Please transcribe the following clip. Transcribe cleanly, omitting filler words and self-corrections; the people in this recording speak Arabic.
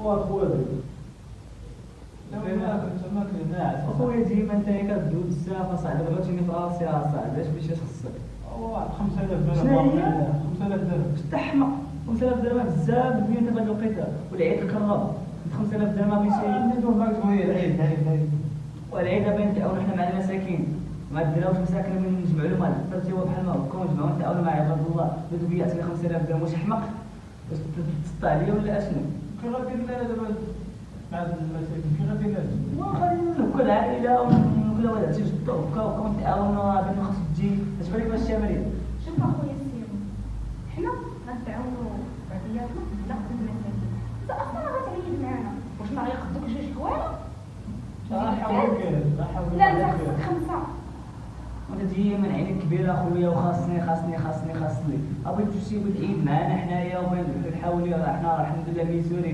واخويا ما كناش اخويا ديما انت كدوز بزاف اصاحبي بغيتيني في راسي اصاحبي اش بشي خصك. هو 5000 درهم. شنو هي؟ 5000 درهم. شتا حمق 5000 درهم بزاف بزين انت في هاد الوقيته والعيد الكراب 5000 درهم ما فيش. ندور معك شويه العيد. والعيد باين نتعاونوا حنا مع المساكين ما دراوش مساكن من نجمعوا لهم هاد الفطر هو بحال ما هكا ونجمعوا نتعاونوا مع عباد الله بدو بيعطيني 5000 درهم واش حمق واش تسطى عليا ولا اشنو؟ كي غادي لنا دابا مع المساكين كي غادي لنا وغادي نوكل عائله ونوكل ولاد جدو هكا ونتعاونوا بين خاص تجي اش بالك باش الشماليه. شوف اخويا السيرو، حنا غنتعاونوا بعضياتنا لا خدم المساكين. انت اصلا غتعيد معانا واش ما غيقدوك جوج حوايج؟ لا انت خصك خمسه. وانت ديما عينيك كبيره اخويا وخاصني ابغيت تمشي بغيت تعيد معانا حنايا وبغيت نحاول راه حنا الحمد لله ميسورين